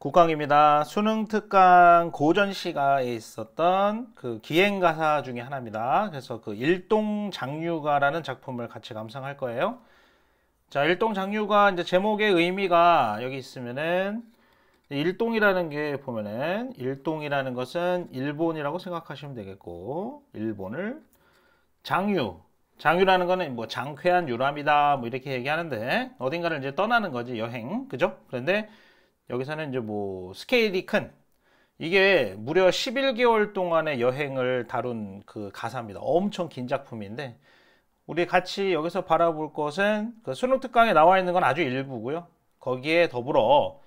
국강입니다. 수능 특강 고전 시가에 있었던 그 기행가사 중에 하나입니다. 그래서 그 일동장유가라는 작품을 같이 감상할 거예요. 자, 일동장유가 이제 제목의 의미가 여기 있으면은 일동이라는 게 보면은 일동이라는 것은 일본이라고 생각하시면 되겠고, 일본을 장유라는 거는 뭐 장쾌한 유람이다 뭐 이렇게 얘기하는데 어딘가를 이제 떠나는 거지, 여행. 그죠? 그런데 여기서는 이제 뭐 스케일이 큰, 이게 무려 11개월 동안의 여행을 다룬 그 가사입니다. 엄청 긴 작품인데 우리 같이 여기서 바라볼 것은 그 수능 특강에 나와 있는 건 아주 일부고요. 거기에 더불어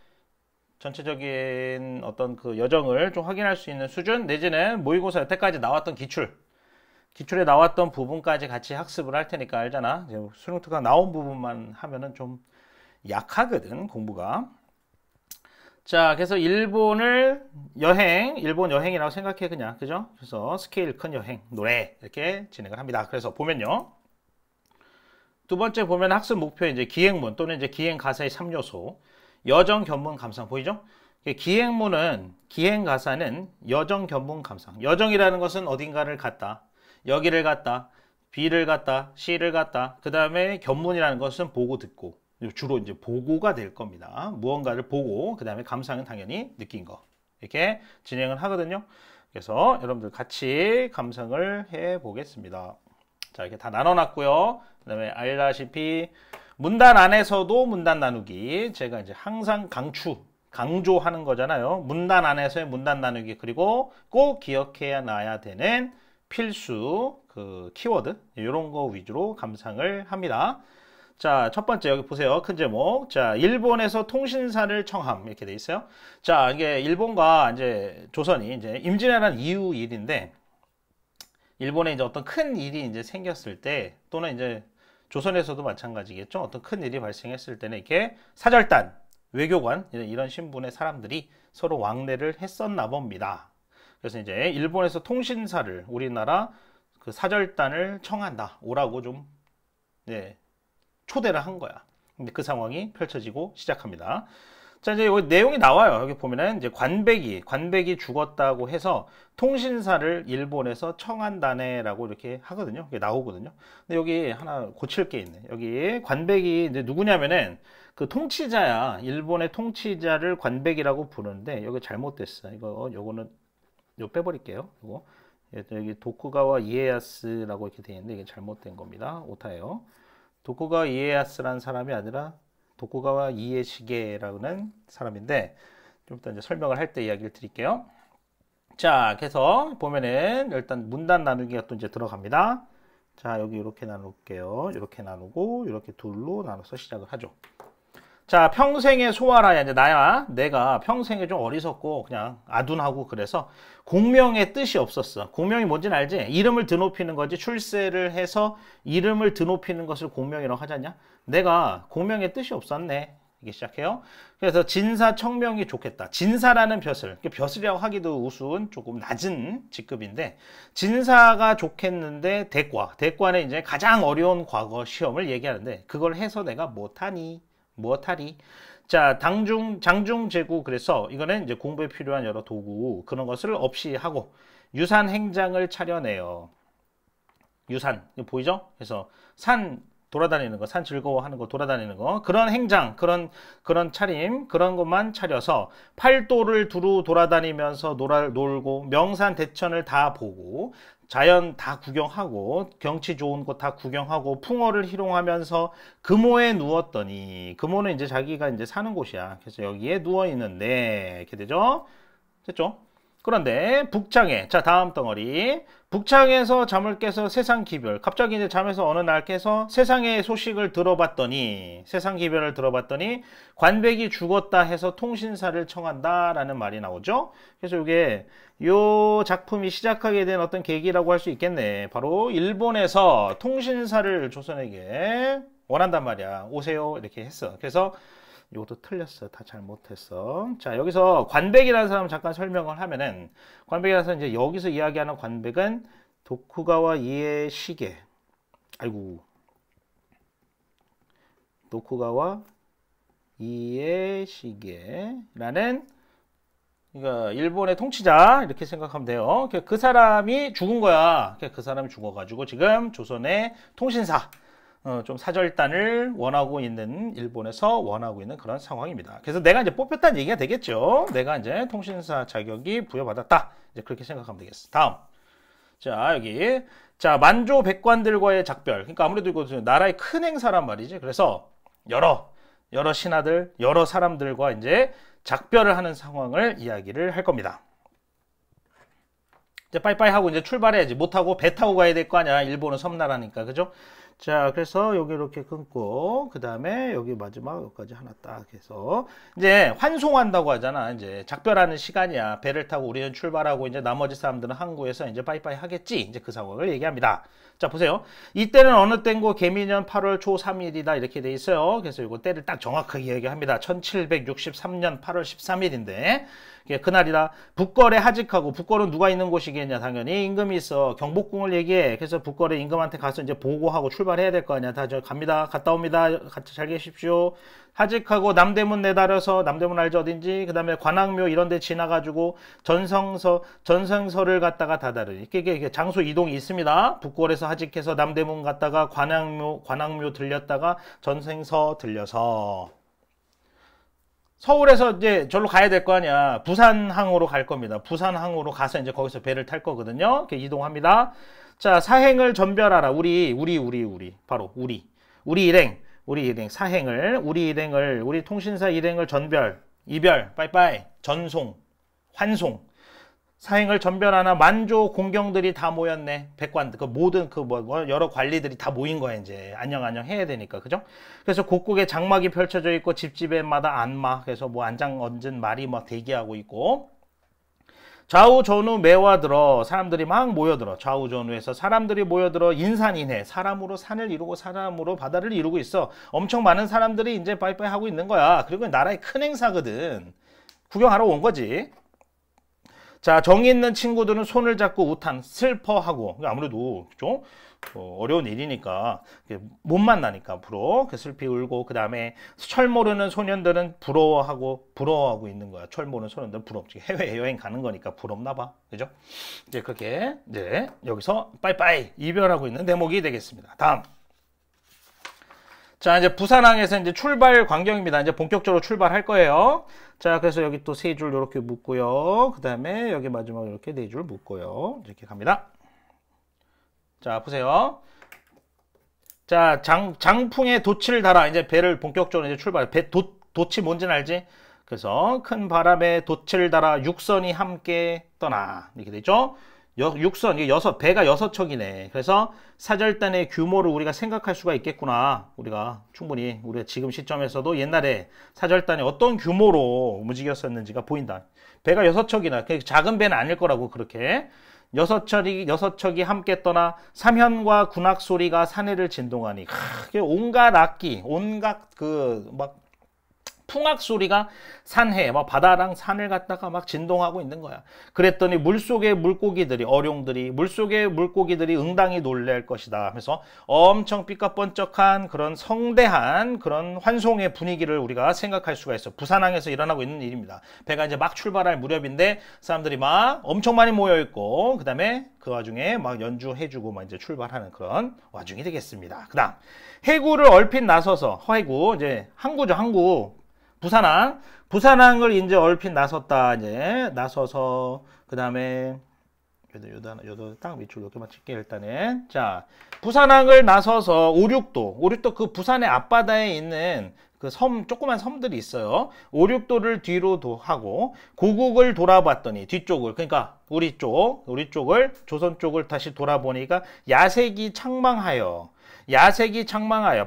전체적인 어떤 그 여정을 좀 확인할 수 있는 수준, 내지는 모의고사 여태까지 나왔던 기출에 나왔던 부분까지 같이 학습을 할 테니까 알잖아. 수능 특강 나온 부분만 하면은 좀 약하거든, 공부가. 자, 그래서 일본 여행이라고 생각해, 그냥. 그죠? 그래서 스케일 큰 여행, 노래, 이렇게 진행을 합니다. 그래서 보면요. 두 번째 보면 학습 목표, 이제 기행문 또는 이제 기행 가사의 3요소. 여정, 견문, 감상. 보이죠? 기행 가사는 여정, 견문, 감상. 여정이라는 것은 어딘가를 갔다. 여기를 갔다. B를 갔다. C를 갔다. 그 다음에 견문이라는 것은 보고 듣고. 주로 이제 보고가 될 겁니다. 무언가를 보고, 그 다음에 감상은 당연히 느낀 거. 이렇게 진행을 하거든요. 그래서 여러분들 같이 감상을 해 보겠습니다. 자, 이렇게 다 나눠놨고요. 그 다음에 알다시피 문단 안에서도 문단 나누기. 제가 이제 항상 강조하는 거잖아요. 문단 안에서의 문단 나누기. 그리고 꼭 기억해야 놔야 되는 필수 그 키워드. 이런 거 위주로 감상을 합니다. 자, 첫 번째 여기 보세요. 큰 제목. 자, 일본에서 통신사를 청함. 이렇게 돼 있어요. 자, 이게 일본과 이제 조선이 이제 임진왜란 이후 일인데, 일본에 이제 어떤 큰 일이 이제 생겼을 때, 또는 이제 조선에서도 마찬가지겠죠. 어떤 큰 일이 발생했을 때는 이렇게 사절단, 외교관, 이런 신분의 사람들이 서로 왕래를 했었나 봅니다. 그래서 이제 일본에서 통신사를, 우리나라 그 사절단을 청한다. 오라고 좀, 네, 초대를 한 거야. 근데 그 상황이 펼쳐지고 시작합니다. 자, 이제 여기 내용이 나와요. 여기 보면은 이제 관백이 죽었다고 해서 통신사를 일본에서 청한다네라고 이렇게 하거든요. 이게 나오거든요. 근데 여기 하나 고칠 게 있네. 여기 관백이 이제 누구냐면은 그 통치자야. 일본의 통치자를 관백이라고 부르는데 여기 잘못됐어. 요거는 빼버릴게요. 여기 도쿠가와 이에야스라고 이렇게 되어 있는데 이게 잘못된 겁니다. 오타예요. 도쿠가와 이에야스라는 사람이 아니라 도쿠가와 이에시게라는 사람인데, 좀 이따 이제 설명을 할 때 이야기를 드릴게요. 자, 그래서 보면은 일단 문단 나누기가 또 이제 들어갑니다. 자, 여기 이렇게 나눌게요. 이렇게 나누고 이렇게 둘로 나눠서 시작을 하죠. 자, 평생의 소화라야. 이제 내가 평생에 좀 어리석고 그냥 아둔하고 그래서 공명의 뜻이 없었어. 공명이 뭔지는 알지? 이름을 드높이는 거지. 출세를 해서 이름을 드높이는 것을 공명이라고 하잖냐? 내가 공명의 뜻이 없었네. 이게 시작해요. 그래서 진사청명이 좋겠다. 진사라는 벼슬이라고 하기도 우스운 조금 낮은 직급인데, 진사가 좋겠는데 대과는 이제 가장 어려운 과거 시험을 얘기하는데, 그걸 해서 내가 못하니? 자, 장중제구. 그래서 이거는 이제 공부에 필요한 여러 도구, 그런 것을 없이 하고, 유산 행장을 차려내요. 유산. 이거 보이죠? 그래서 산 돌아다니는 거, 산 즐거워하는 거, 돌아다니는 거, 그런 행장, 그런 차림, 그런 것만 차려서 팔도를 두루 돌아다니면서 놀고, 명산 대천을 다 보고, 자연 다 구경하고, 경치 좋은 곳 다 구경하고, 풍어를 희롱하면서 금오에 누웠더니, 금오는 이제 자기가 이제 사는 곳이야. 그래서 여기에 누워 있는데, 이렇게 되죠? 됐죠? 그런데 북창에, 자, 다음 덩어리. 북창에서 잠을 깨서 세상 기별. 갑자기 이제 잠에서 어느 날 깨서 세상의 소식을 들어봤더니, 세상 기별을 들어봤더니 관백이 죽었다 해서 통신사를 청한다라는 말이 나오죠. 그래서 이게 요 작품이 시작하게 된 어떤 계기라고 할 수 있겠네. 바로 일본에서 통신사를 조선에게 원한단 말이야. 오세요. 이렇게 했어. 그래서 이것도 틀렸어. 다 잘못했어. 자, 여기서 관백이라는 사람 잠깐 설명을 하면은, 관백이라서 이제 여기서 이야기하는 관백은 도쿠가와 이에시게. 도쿠가와 이에시게라는 그러니까 일본의 통치자 이렇게 생각하면 돼요. 그 사람이 죽은 거야. 그 사람이 죽어가지고 지금 조선의 통신사 좀 사절단을 원하고 있는 일본에서 원하고 있는 그런 상황입니다. 그래서 내가 이제 뽑혔다는 얘기가 되겠죠. 내가 이제 통신사 자격이 부여받았다. 이제 그렇게 생각하면 되겠어. 다음. 자, 여기. 자, 만조 백관들과의 작별. 그러니까 아무래도 이거 나라의 큰 행사란 말이지. 그래서 여러 신하들, 여러 사람들과 이제 작별을 하는 상황을 이야기를 할 겁니다. 이제 빠이빠이 하고 이제 출발해야지. 못하고 배 타고 가야 될 거 아니야. 일본은 섬나라니까. 그죠? 자, 그래서 여기 이렇게 끊고, 그 다음에 여기 마지막 여기까지 하나 딱 해서, 이제 환송한다고 하잖아. 이제 작별하는 시간이야. 배를 타고 우리는 출발하고, 이제 나머지 사람들은 항구에서 이제 빠이빠이 하겠지. 이제 그 상황을 얘기합니다. 자, 보세요. 이때는 어느 때고 개미년 8월 초 3일이다. 이렇게 돼 있어요. 그래서 이거 때를 딱 정확하게 얘기합니다. 1763년 8월 13일인데, 그날이다. 북걸에 하직하고, 북걸은 누가 있는 곳이겠냐, 당연히. 임금이 있어. 경복궁을 얘기해. 그래서 북걸에 임금한테 가서 이제 보고하고 출발해야 될 거 아니야. 다 저 갑니다. 갔다 옵니다. 같이 잘 계십시오. 하직하고 남대문 내달아서, 남대문 알죠? 어딘지? 그 다음에 관악묘 이런 데 지나가지고 전성서를 갖다가 다다르니. 이게 장소 이동이 있습니다. 북걸에서 하직해서 남대문 갔다가 관악묘 들렸다가 전생서 들려서. 서울에서 이제 절로 가야 될 거 아니야. 부산항으로 갈 겁니다. 부산항으로 가서 이제 거기서 배를 탈 거거든요. 이렇게 이동합니다. 자, 사행을 전별하라. 바로 우리 일행, 사행을, 우리 통신사 일행을 전별, 이별, 빠이빠이, 전송, 환송. 사행을 전별하나 만조 공경들이 다 모였네. 백관들, 모든 여러 관리들이 다 모인 거야, 이제. 안녕 해야 되니까, 그죠? 그래서 곡국에 장막이 펼쳐져 있고, 집집에마다 안마. 그래서 안장 얹은 말이 막 대기하고 있고. 좌우 전후 매화들어. 사람들이 막 모여들어. 좌우 전후에서 사람들이 모여들어. 인산인해. 사람으로 산을 이루고 사람으로 바다를 이루고 있어. 엄청 많은 사람들이 이제 빠이빠이 하고 있는 거야. 그리고 나라의 큰 행사거든. 구경하러 온 거지. 자, 정이 있는 친구들은 손을 잡고 우탄, 슬퍼하고, 아무래도 좀 어려운 일이니까 못 만나니까 앞으로 슬피 울고, 그 다음에 철 모르는 소년들은 부러워하고 있는 거야. 철 모르는 소년들은 부럽지. 해외여행 가는 거니까 부럽나 봐. 그죠? 이제 그렇게 이제 여기서 빠이빠이 이별하고 있는 대목이 되겠습니다. 다음. 자, 이제 부산항에서 이제 출발 광경입니다. 이제 본격적으로 출발할 거예요. 자, 그래서 여기 또 세 줄 이렇게 묶고요. 그 다음에 여기 마지막 이렇게 네 줄 묶고요. 이렇게 갑니다. 자, 보세요. 자, 장풍에 돛을 달아. 이제 배를 본격적으로 이제 출발. 돛이 뭔지는 알지? 그래서 큰 바람에 돛을 달아 육선이 함께 떠나. 이렇게 되죠? 육선, 배가 6척이네. 그래서 사절단의 규모를 우리가 생각할 수가 있겠구나. 우리가 지금 시점에서도 옛날에 사절단이 어떤 규모로 움직였었는지가 보인다. 배가 6척이나, 작은 배는 아닐 거라고, 그렇게. 6척이 함께 떠나 삼현과 군악 소리가 산해를 진동하니. 온갖 악기, 풍악 소리가 산해, 바다랑 산을 갖다가 막 진동하고 있는 거야. 그랬더니 물속의 물고기들이, 어룡들이, 물속의 물고기들이 응당히 놀랄 것이다 하면서 엄청 삐까뻔쩍한 그런 성대한 그런 환송의 분위기를 우리가 생각할 수가 있어. 부산항에서 일어나고 있는 일입니다. 배가 이제 막 출발할 무렵인데 사람들이 막 엄청 많이 모여 있고, 그 다음에 그 와중에 막 연주해주고 막 이제 출발하는 그런 와중이 되겠습니다. 그 다음, 해구를 얼핏 나서서, 해구, 이제 항구죠, 항구. 부산항을 이제 얼핏 나서서, 그 다음에, 요도 딱 밑줄 이렇게만 칠게, 일단은. 자, 부산항을 나서서 오륙도 그 부산의 앞바다에 있는 그 조그만 섬들이 있어요. 오륙도를 뒤로 하고, 고국을 돌아봤더니, 뒤쪽을, 그러니까 우리 쪽을, 조선 쪽을 다시 돌아보니까 야색이 창망하여,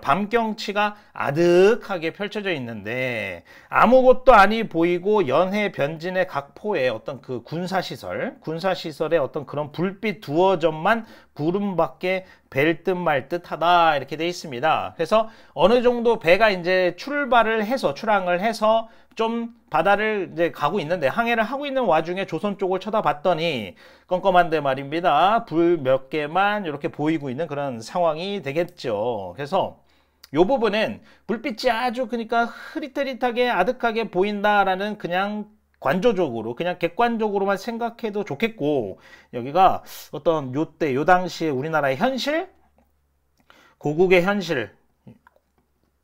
밤경치가 아득하게 펼쳐져 있는데 아무것도 아니 보이고 연해 변진의 각 포에 어떤 그 군사시설의 어떤 그런 불빛 두어 점만 구름밖에 뵐 듯 말 듯하다, 이렇게 돼 있습니다. 그래서 어느 정도 배가 이제 출항을 해서 좀 바다를 이제 가고 있는데, 항해를 하고 있는 와중에 조선 쪽을 쳐다봤더니 껌껌한데 말입니다. 불 몇 개만 이렇게 보이고 있는 그런 상황이 되겠죠. 그래서 이 부분은 불빛이 아주 그러니까 흐릿흐릿하게 아득하게 보인다라는 그냥 관조적으로 그냥 객관적으로만 생각해도 좋겠고, 여기가 어떤 요때 요 당시에 우리나라의 현실, 고국의 현실,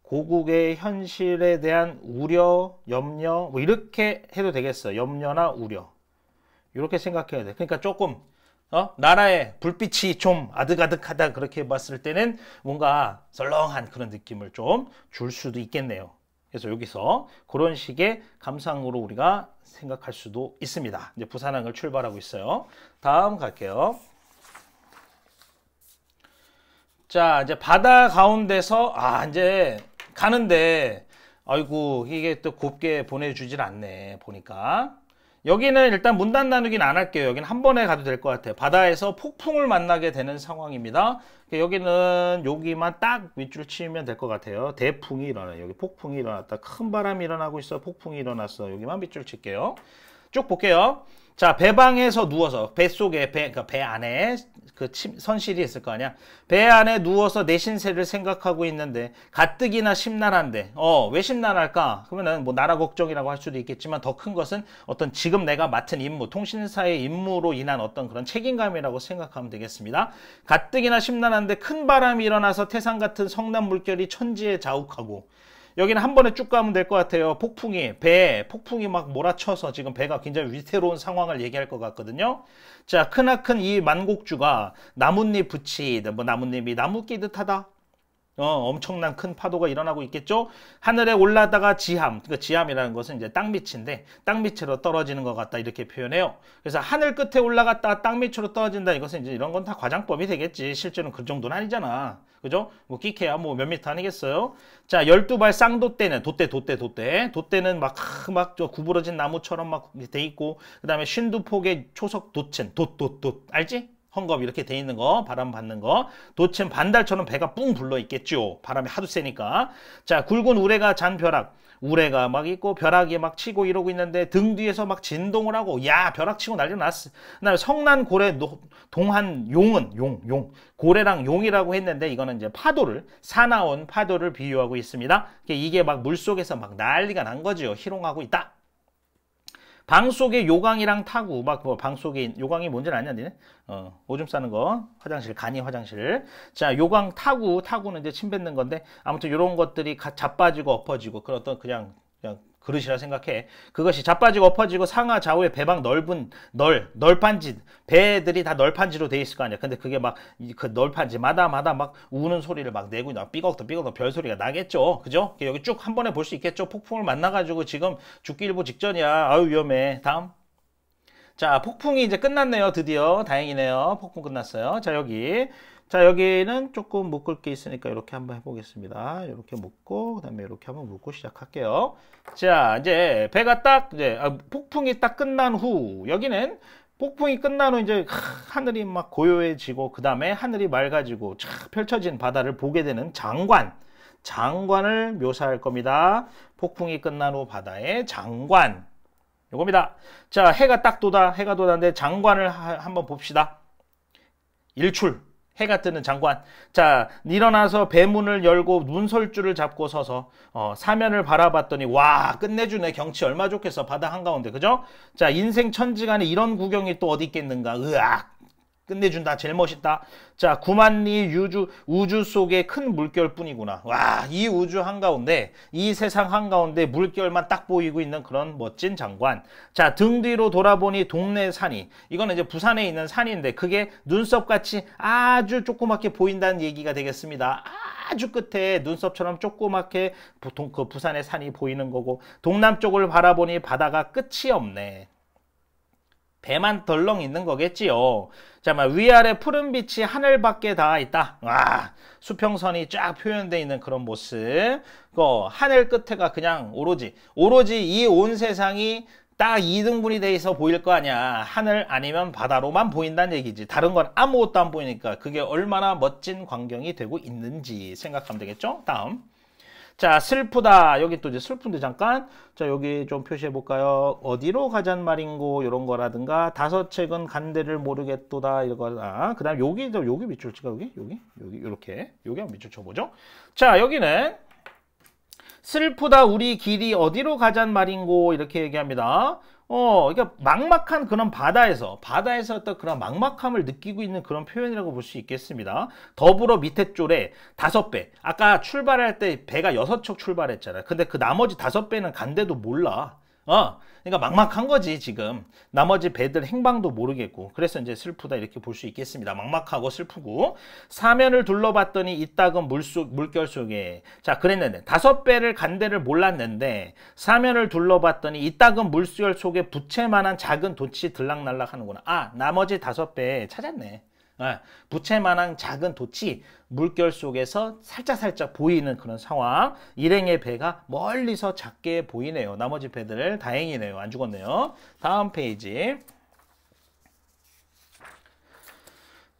고국의 현실에 대한 우려, 염려, 뭐 이렇게 해도 되겠어. 염려나 우려. 이렇게 생각해야 돼. 그러니까 조금 나라의 불빛이 좀 아득아득하다 그렇게 봤을 때는 뭔가 썰렁한 그런 느낌을 좀 줄 수도 있겠네요. 그래서 여기서 그런 식의 감상으로 우리가 생각할 수도 있습니다. 이제 부산항을 출발하고 있어요. 다음 갈게요. 자, 이제 바다 가운데서 이제 가는데 아이고 이게 또 곱게 보내주질 않네 보니까. 여기는 일단 문단 나누긴 안 할게요. 여기는 한 번에 가도 될 것 같아요. 바다에서 폭풍을 만나게 되는 상황입니다. 여기는 여기만 딱 밑줄 치면 될 것 같아요. 대풍이 일어나요. 여기 폭풍이 일어났다. 큰 바람이 일어나고 있어. 폭풍이 일어났어. 여기만 밑줄 칠게요. 쭉 볼게요. 자, 배방에서 누워서 배 속에 그러니까 배 안에 그 선실이 있을 거 아니야. 배 안에 누워서 내 신세를 생각하고 있는데 가뜩이나 심란한데 왜 심란할까? 그러면은 뭐 나라 걱정이라고 할 수도 있겠지만 더 큰 것은 어떤 지금 내가 맡은 임무, 통신사의 임무로 인한 어떤 그런 책임감이라고 생각하면 되겠습니다. 가뜩이나 심란한데 큰 바람이 일어나서 태산 같은 성난 물결이 천지에 자욱하고, 여기는 한 번에 쭉 가면 될 것 같아요. 폭풍이 막 몰아쳐서 지금 배가 굉장히 위태로운 상황을 얘기할 것 같거든요. 자, 크나큰 이 만곡주가 나뭇잎 붙이듯, 뭐 나뭇잎이 나무 끼듯하다. 엄청난 큰 파도가 일어나고 있겠죠. 하늘에 올라다가 지함, 그러니까 지함이라는 것은 이제 땅 밑인데 땅 밑으로 떨어지는 것 같다 이렇게 표현해요. 그래서 하늘 끝에 올라갔다가 땅 밑으로 떨어진다. 이것은 이제 이런 건 다 과장법이 되겠지. 실제로는 그 정도는 아니잖아. 그죠? 뭐 끼케야 뭐 몇 미터 아니겠어요? 자, 12발 쌍돛대는 돛대는 막 저 구부러진 나무처럼 막 돼 있고, 그다음에 52폭의 초석 돛은 돛 알지? 헝겊 이렇게 돼 있는 거, 바람 받는 거. 돛은 반달처럼 배가 뿡 불러 있겠죠. 바람이 하도 세니까. 자, 굵은 우레가 잔 벼락. 우레가 막 있고 벼락이 막 치고 이러고 있는데 등 뒤에서 막 진동을 하고, 야, 벼락 치고 난리 났어. 그다음에 성난 고래 동한 용은 고래랑 용이라고 했는데 이거는 이제 사나운 파도를 비유하고 있습니다. 이게 막 물속에서 막 난리가 난 거죠. 희롱하고 있다. 방 속에 요강이랑 타구, 방 속에 요강이 뭔지는 아냐니? 오줌 싸는 거, 간이 화장실. 자, 요강 타구는 이제 침 뱉는 건데, 아무튼 이런 것들이 자빠지고 엎어지고, 그런 어떤 그냥 그릇이라 생각해. 그것이 자빠지고 엎어지고 상하 좌우에 배방 널판지, 배들이 다 널판지로 돼 있을 거 아니야. 근데 그게 막 그 널판지마다 막 우는 소리를 막 내고 있나, 삐걱덕 별 소리가 나겠죠. 그죠? 여기 쭉 한 번에 볼 수 있겠죠. 폭풍을 만나가지고 지금 죽기 일보 직전이야. 아유 위험해. 다음. 자, 폭풍이 이제 끝났네요. 드디어 다행이네요. 폭풍 끝났어요. 자, 여기는 조금 묶을 게 있으니까 이렇게 한번 해보겠습니다. 이렇게 묶고, 그 다음에 이렇게 한번 묶고 시작할게요. 자, 이제 배가 폭풍이 딱 끝난 후, 여기는 폭풍이 끝난 후 이제 하늘이 막 고요해지고, 그 다음에 하늘이 맑아지고, 쫙 펼쳐진 바다를 보게 되는 장관을 묘사할 겁니다. 폭풍이 끝난 후 바다의 장관. 요겁니다. 자, 해가 돋았는데 장관을 한번 봅시다. 일출. 해가 뜨는 장관. 자, 일어나서 배문을 열고 문설주를 잡고 서서 사면을 바라봤더니 와, 끝내주네. 경치 얼마 좋겠어. 바다 한가운데. 그죠? 자, 인생 천지간에 이런 구경이 또 어디 있겠는가. 으악. 끝내준다. 제일 멋있다. 자, 9만리 우주 속의 큰 물결 뿐이구나. 와, 이 우주 한가운데, 이 세상 한가운데 물결만 딱 보이고 있는 그런 멋진 장관. 자, 등 뒤로 돌아보니 동네 산이, 이거는 이제 부산에 있는 산인데 그게 눈썹같이 아주 조그맣게 보인다는 얘기가 되겠습니다. 아주 끝에 눈썹처럼 조그맣게 보통 그 부산의 산이 보이는 거고, 동남쪽을 바라보니 바다가 끝이 없네. 배만 덜렁 있는 거겠지요. 자, 위아래 푸른 빛이 하늘밖에 닿아 있다. 와, 수평선이 쫙 표현되어 있는 그런 모습. 하늘 끝에가 그냥 오로지 이 온 세상이 딱 2등분이 돼 있어 보일 거 아니야. 하늘 아니면 바다로만 보인다는 얘기지. 다른 건 아무것도 안 보이니까 그게 얼마나 멋진 광경이 되고 있는지 생각하면 되겠죠. 다음. 자, 슬프다. 여기 또 이제 슬픈데 잠깐. 자, 여기 좀 표시해 볼까요? 어디로 가잔 말인고, 요런 거라든가, 다섯 책은 간대를 모르겠도다, 이거다. 그 다음, 여기 밑줄 치가, 여기, 요렇게. 여기 한번 밑줄 쳐보죠. 자, 여기는 슬프다 우리 길이 어디로 가잔 말인고 이렇게 얘기합니다. 그러니까 막막한 그런 바다에서 어떤 그런 막막함을 느끼고 있는 그런 표현이라고 볼 수 있겠습니다. 더불어 밑에 줄에 5배. 아까 출발할 때 배가 6척 출발했잖아요. 근데 그 나머지 5배는 간데도 몰라. 그러니까 막막한 거지 지금. 나머지 배들 행방도 모르겠고. 그래서 이제 슬프다 이렇게 볼 수 있겠습니다. 막막하고 슬프고. 사면을 둘러봤더니 이따금 물결 속에. 자, 그랬는데 5배를 간데를 몰랐는데 사면을 둘러봤더니 이따금 물결 속에 부채만한 작은 돛이 들락날락 하는구나. 나머지 5배 찾았네. 부채만한 작은 돛이 물결 속에서 살짝 보이는 그런 상황. 일행의 배가 멀리서 작게 보이네요. 나머지 배들 다행이네요. 안 죽었네요. 다음 페이지.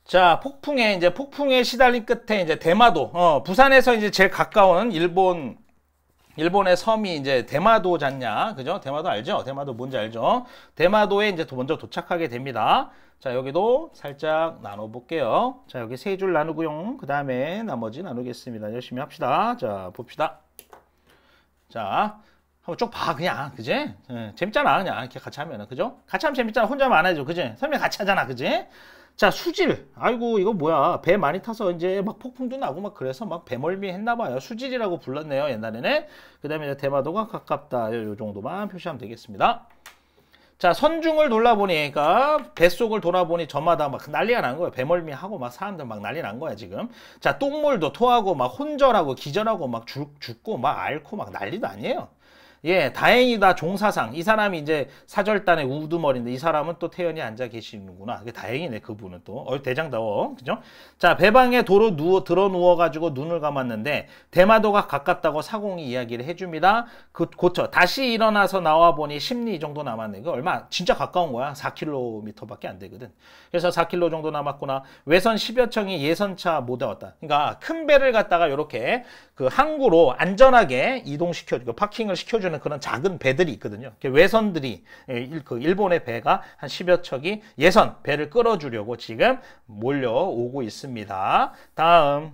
자, 폭풍에 시달린 끝에 이제 대마도. 부산에서 이제 제일 가까운 일본의 섬이 이제 대마도잖냐. 그죠? 대마도 알죠? 대마도 뭔지 알죠? 대마도에 이제 먼저 도착하게 됩니다. 자, 여기도 살짝 나눠볼게요. 자, 여기 3줄 나누고요. 그 다음에 나머지 나누겠습니다. 열심히 합시다. 자, 봅시다. 자, 한번 쭉 봐, 그냥. 그지? 재밌잖아, 그냥. 이렇게 같이 하면은. 그죠? 같이 하면 재밌잖아. 혼자만 안 해줘. 그지? 선생님 같이 하잖아. 그지? 자, 수질. 아이고, 이거 뭐야. 배 많이 타서 이제 막 폭풍도 나고 막 그래서 막 배멀미 했나봐요. 수질이라고 불렀네요, 옛날에는. 그 다음에 대마도가 가깝다. 요 정도만 표시하면 되겠습니다. 자, 선중을 돌아보니까 뱃속을 돌아보니 저마다 막 난리가 난 거예요. 배멀미하고 막 사람들 막 난리 난 거야, 지금. 자, 똥물도 토하고 막 혼절하고 기절하고 막 죽고 막 앓고 막 난리도 아니에요. 예, 다행이다 종사상. 이 사람이 이제 사절단의 우두머리인데 이 사람은 또 태연히 앉아 계시는구나. 그게 다행이네, 그분은 또. 대장다워. 그죠? 자, 배방에 들어 누워가지고 눈을 감았는데 대마도가 가깝다고 사공이 이야기를 해줍니다. 고쳐. 다시 일어나서 나와보니 10리 정도 남았네. 그 얼마, 진짜 가까운 거야. 4km밖에 안 되거든. 그래서 4km 정도 남았구나. 외선 10여 척이 예선차 못 왔다. 그러니까 큰 배를 갖다가 이렇게 그 항구로 안전하게 이동시켜주고 파킹을 시켜주는 그런 작은 배들이 있거든요. 외선들이 그 일본의 배가 한 10여 척이 예선 배를 끌어주려고 지금 몰려오고 있습니다. 다음.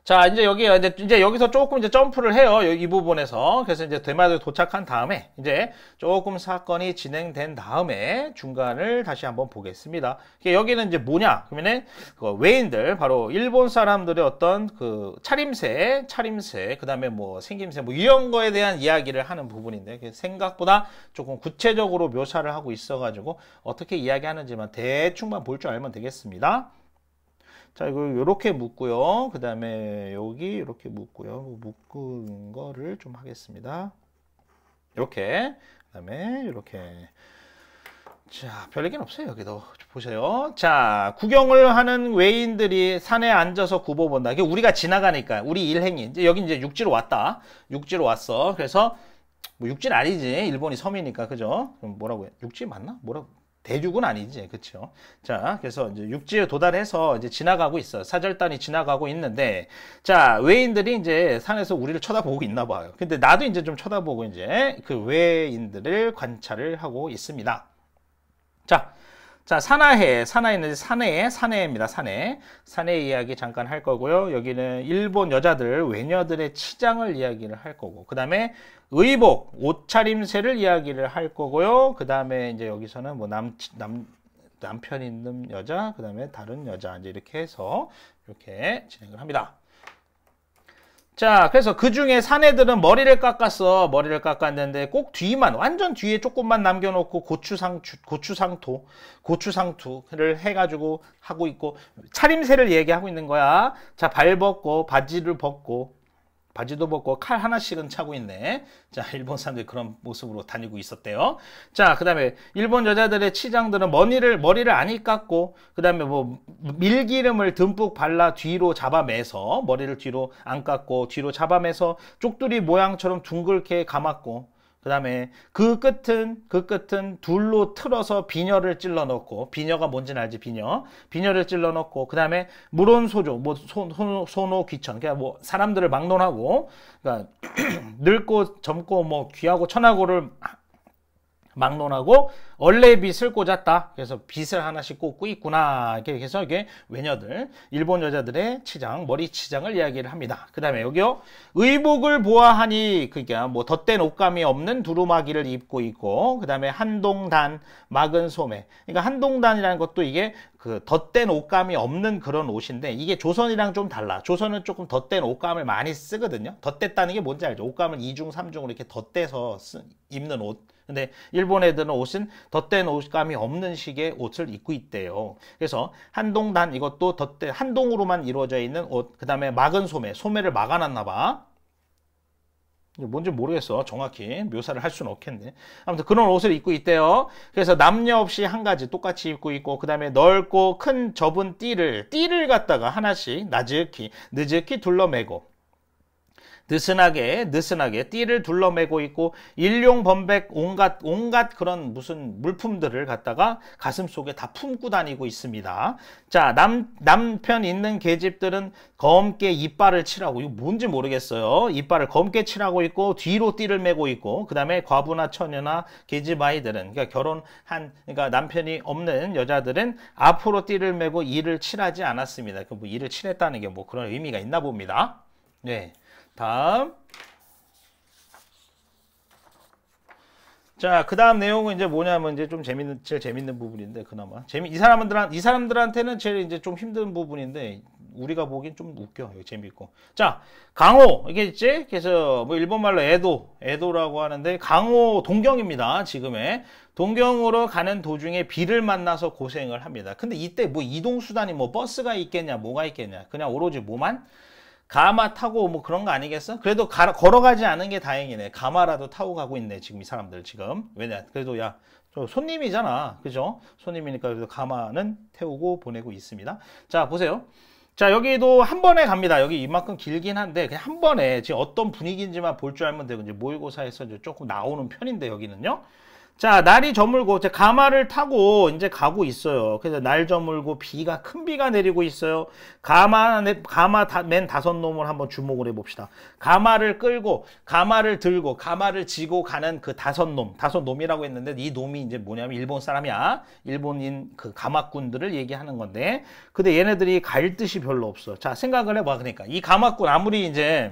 자, 이제 여기서 조금 이제 점프를 해요. 이 부분에서. 그래서 이제 대마도에 도착한 다음에 이제 조금 사건이 진행된 다음에 중간을 다시 한번 보겠습니다. 여기는 이제 뭐냐? 그러면은 그 외인들, 바로 일본 사람들의 어떤 그 차림새, 그다음에 뭐 생김새, 뭐 이런 거에 대한 이야기를 하는 부분인데 생각보다 조금 구체적으로 묘사를 하고 있어가지고 어떻게 이야기하는지만 대충만 볼 줄 알면 되겠습니다. 자, 이거 이렇게 묶고요. 그 다음에 여기 이렇게 묶고요. 묶은 거를 좀 하겠습니다. 이렇게. 그 다음에 이렇게. 자, 별 얘기는 없어요. 여기도 보세요. 자, 구경을 하는 외인들이 산에 앉아서 굽어본다. 이게 우리가 지나가니까 우리 일행이 여기 이제 육지로 왔다. 육지로 왔어. 그래서 뭐 육지는 아니지. 일본이 섬이니까. 그죠? 그럼 뭐라고 해? 육지 맞나? 뭐라고? 대륙은 아니지, 그렇죠? 자, 그래서 이제 육지에 도달해서 이제 지나가고 있어. 사절단이 지나가고 있는데, 자, 외인들이 이제 산에서 우리를 쳐다보고 있나 봐요. 근데 나도 이제 좀 쳐다보고 이제 그 외인들을 관찰을 하고 있습니다. 자, 사나이는 사내입니다. 사내 이야기 잠깐 할 거고요. 여기는 일본 여자들, 외녀들의 치장을 이야기를 할 거고, 그 다음에 의복, 옷차림새를 이야기를 할 거고요. 그 다음에 이제 여기서는 뭐 남편 있는 여자, 그 다음에 다른 여자, 이제 이렇게 해서 이렇게 진행을 합니다. 자, 그래서 그 중에 사내들은 머리를 깎았는데 꼭 뒤만, 완전 뒤에 조금만 남겨놓고 고추상투를 해가지고 하고 있고, 차림새를 얘기하고 있는 거야. 자, 발 벗고, 바지도 벗고, 칼 하나씩은 차고 있네. 자, 일본 사람들이 그런 모습으로 다니고 있었대요. 자, 그 다음에 일본 여자들의 치장들은 머리를 안 깎고, 그 다음에 뭐 밀기름을 듬뿍 발라 뒤로 잡아매서, 머리를 뒤로 안 깎고 뒤로 잡아매서 쪽두리 모양처럼 둥글게 감았고, 그 다음에 그 끝은 둘로 틀어서 비녀를 찔러 넣고, 비녀가 뭔지는 알지, 비녀를 찔러 넣고, 그 다음에 물온소조, 뭐 소노 귀천, 그러니까 뭐 사람들을 막론하고, 그러니까 늙고 젊고 뭐 귀하고 천하고를 막론하고 원래 빚을 꽂았다. 그래서 빚을 하나씩 꽂고 있구나. 이렇게 해서 이게 외녀들, 일본 여자들의 치장, 머리 치장을 이야기를 합니다. 그 다음에 여기요. 의복을 보아하니 그게 뭐 덧댄 옷감이 없는 두루마기를 입고 있고, 그 다음에 한동단, 막은 소매. 그러니까 한동단이라는 것도 이게 그 덧댄 옷감이 없는 그런 옷인데, 이게 조선이랑 좀 달라. 조선은 조금 덧댄 옷감을 많이 쓰거든요. 덧댔다는 게 뭔지 알죠? 옷감을 2중, 3중으로 이렇게 덧대서 입는 옷. 근데 일본 애들은 옷은 덧댄 옷감이 없는 식의 옷을 입고 있대요. 그래서 한동단, 이것도 덧대 한동으로만 이루어져 있는 옷. 그 다음에 막은 소매, 소매를 막아놨나 봐. 뭔지 모르겠어. 정확히 묘사를 할 수는 없겠네. 아무튼 그런 옷을 입고 있대요. 그래서 남녀 없이 한 가지 똑같이 입고 있고, 그 다음에 넓고 큰 좁은 띠를 갖다가 하나씩 느즈키 둘러매고, 느슨하게 띠를 둘러매고 있고, 일용범백 온갖 그런 무슨 물품들을 갖다가 가슴 속에 다 품고 다니고 있습니다. 자, 남편 있는 계집들은 검게 이빨을 칠하고, 이거 뭔지 모르겠어요. 이빨을 검게 칠하고 있고, 뒤로 띠를 매고 있고, 그 다음에 과부나 처녀나 계집 아이들은, 그러니까 남편이 없는 여자들은 앞으로 띠를 매고 이를 칠하지 않았습니다. 그 뭐 이를 칠했다는 게 뭐 그런 의미가 있나 봅니다. 네. 다음. 자, 그 다음 내용은 이제 뭐냐면 이제 좀 제일 재밌는 부분인데, 그나마. 이 사람들한테는 제일 이제 좀 힘든 부분인데, 우리가 보기엔 좀 웃겨. 재밌고. 자, 강호. 이게 있지? 그래서 뭐 일본말로 에도라고 하는데, 강호 동경입니다. 지금의. 동경으로 가는 도중에 비를 만나서 고생을 합니다. 근데 이때 뭐 이동수단이 뭐 버스가 있겠냐, 뭐가 있겠냐. 그냥 오로지 뭐만? 가마 타고 뭐 그런 거 아니겠어? 그래도 걸어가지 않은 게 다행이네. 가마라도 타고 가고 있네. 지금 이 사람들 지금. 왜냐? 그래도 야, 저 손님이잖아. 그죠? 손님이니까 그래도 가마는 태우고 보내고 있습니다. 자, 보세요. 자, 여기도 한 번에 갑니다. 여기 이만큼 길긴 한데 그냥 한 번에 지금 어떤 분위기인지만 볼 줄 알면 되고, 이제 모의고사에서 이제 조금 나오는 편인데 여기는요. 자, 날이 저물고 가마를 타고 이제 가고 있어요. 그래서 날 저물고 큰 비가 내리고 있어요. 가마 맨 5놈을 한번 주목을 해봅시다. 가마를 끌고, 가마를 들고, 가마를 지고 가는 그 5놈이라고 했는데, 이 놈이 이제 뭐냐면 일본 사람이야. 일본인 그 가마꾼들을 얘기하는 건데, 근데 얘네들이 갈 뜻이 별로 없어. 자, 생각을 해봐. 그러니까 이 가마꾼 아무리 이제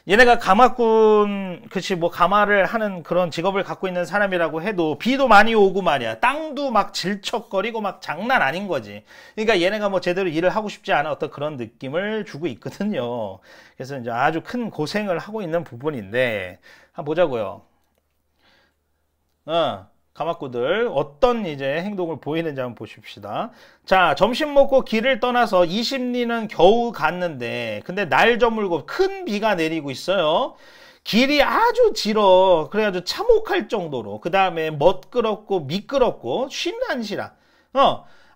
얘네가 가마꾼, 그치, 뭐, 가마를 하는 그런 직업을 갖고 있는 사람이라고 해도 비도 많이 오고 말이야. 땅도 막 질척거리고 막 장난 아닌 거지. 그러니까 얘네가 뭐 제대로 일을 하고 싶지 않은 어떤 그런 느낌을 주고 있거든요. 그래서 이제 아주 큰 고생을 하고 있는 부분인데, 한번 보자고요. 가마꾼들 어떤 이제 행동을 보이는지 한번 보십시다. 자, 점심 먹고 길을 떠나서 20리는 겨우 갔는데, 근데 날 저물고 큰 비가 내리고 있어요. 길이 아주 길어. 그래가지고 참혹할 정도로. 그 다음에 멋끄럽고 미끄럽고 쉰한시라.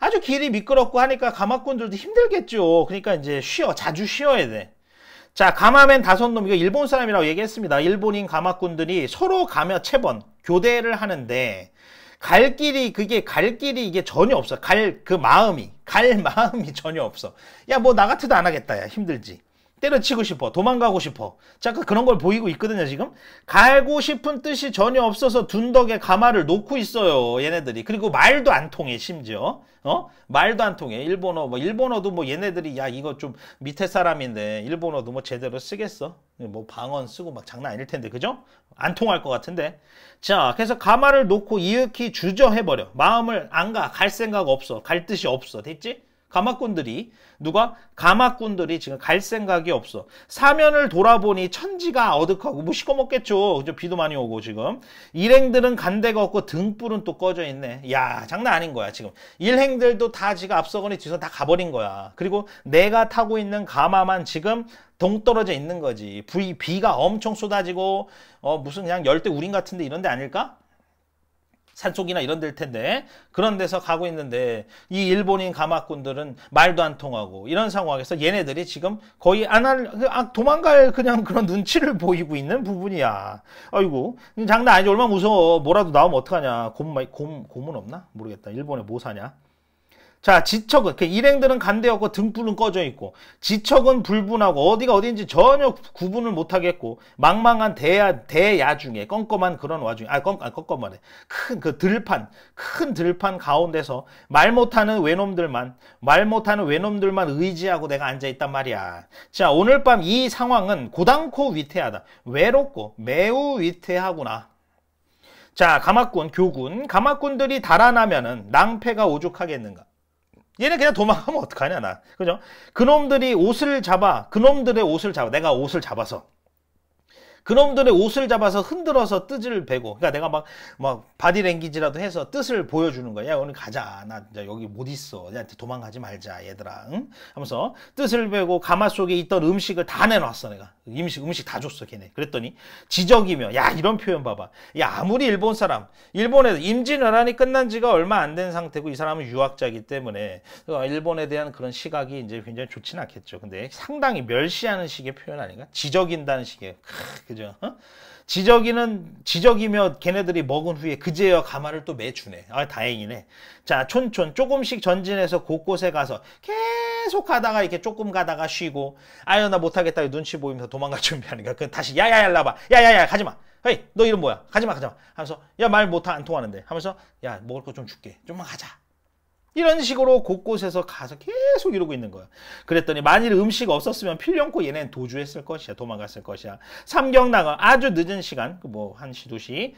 아주 길이 미끄럽고 하니까 가마꾼들도 힘들겠죠. 그러니까 이제 자주 쉬어야 돼. 자, 가마맨 5놈, 이거 일본 사람이라고 얘기했습니다. 일본인 가마꾼들이 서로 가며 체번, 교대를 하는데, 갈 길이 이게 전혀 없어. 갈 마음이 전혀 없어. 야, 뭐, 나 같아도 안 하겠다. 야, 힘들지. 때려치고 싶어. 도망가고 싶어. 잠깐 그런 걸 보이고 있거든요, 지금. 갈고 싶은 뜻이 전혀 없어서 둔덕에 가마를 놓고 있어요, 얘네들이. 그리고 말도 안 통해, 심지어. 말도 안 통해. 일본어도 뭐 얘네들이, 야, 이거 좀 밑에 사람인데, 일본어도 뭐 제대로 쓰겠어? 뭐 방언 쓰고 막 장난 아닐 텐데, 그죠? 안 통할 것 같은데. 자, 그래서 가마를 놓고 이윽히 주저해버려. 마음을 안 가. 갈 생각 없어. 갈 뜻이 없어. 됐지? 가마꾼들이 지금 갈 생각이 없어. 사면을 돌아보니 천지가 어둑하고 뭐 시꺼멓겠죠. 그죠? 비도 많이 오고 지금. 일행들은 간 데가 없고 등불은 또 꺼져 있네. 야, 장난 아닌 거야 지금. 일행들도 다 지금 앞서거니 뒤서 다 가버린 거야. 그리고 내가 타고 있는 가마만 지금 동떨어져 있는 거지. 비가 엄청 쏟아지고 무슨 그냥 열대 우림 같은데 이런 데 아닐까? 산속이나 이런 데일 텐데, 그런 데서 가고 있는데 이 일본인 가마꾼들은 말도 안 통하고 이런 상황에서 얘네들이 지금 거의 도망갈 그냥 그런 눈치를 보이고 있는 부분이야. 아이고, 장난 아니지. 얼마나 무서워. 뭐라도 나오면 어떡하냐. 곰은 없나? 모르겠다. 일본에 뭐 사냐? 자, 지척은, 그 일행들은 간데 없고 등불은 꺼져 있고, 지척은 불분하고, 어디가 어딘지 전혀 구분을 못하겠고, 망망한 대야중에, 껌껌한 그런 와중에, 껌껌하네. 큰 들판 가운데서 말 못하는 외놈들만 의지하고 내가 앉아있단 말이야. 자, 오늘 밤 이 상황은 고단코 위태하다. 외롭고 매우 위태하구나. 자, 가마꾼들이 달아나면은 낭패가 오죽하겠는가. 얘네 그냥 도망가면 어떡하냐, 나. 그죠? 그놈들의 옷을 잡아. 내가 옷을 잡아서. 그놈들의 옷을 잡아서 흔들어서 뜻을 베고, 그러니까 내가 막 바디랭귀지라도 해서 뜻을 보여주는 거야. 야, 오늘 가자. 나 이제 여기 못 있어. 얘한테 도망가지 말자, 얘들아. 응? 하면서 뜻을 베고 가마 속에 있던 음식을 다 내놨어, 내가. 음식 다 줬어, 걔네. 그랬더니 지적이며, 야, 이런 표현 봐봐. 야, 아무리 일본 사람, 일본에서 임진왜란이 끝난 지가 얼마 안 된 상태고 이 사람은 유학자이기 때문에 일본에 대한 그런 시각이 이제 굉장히 좋지는 않겠죠. 근데 상당히 멸시하는 식의 표현 아닌가? 지적인다는 식의. 그죠? 지적이며 걔네들이 먹은 후에 그제야 가마를 또 매주네. 아, 다행이네. 자, 촌촌 조금씩 전진해서 곳곳에 가서 계속 가다가 이렇게 조금 가다가 쉬고, 아유 나 못하겠다 눈치 보이면서 도망갈 준비하니까 그 다시 야야야 나봐. 야야야 가지마. 헤이 너 이름 뭐야? 가지마 하면서 야 말 안 통하는데 하면서 야 먹을 거 좀 줄게. 좀만 가자. 이런 식으로 곳곳에서 가서 계속 이러고 있는 거야. 그랬더니 만일 음식 없었으면 필연코 얘네는 도주했을 것이야. 도망갔을 것이야. 삼경나가 아주 늦은 시간, 뭐 1시, 2시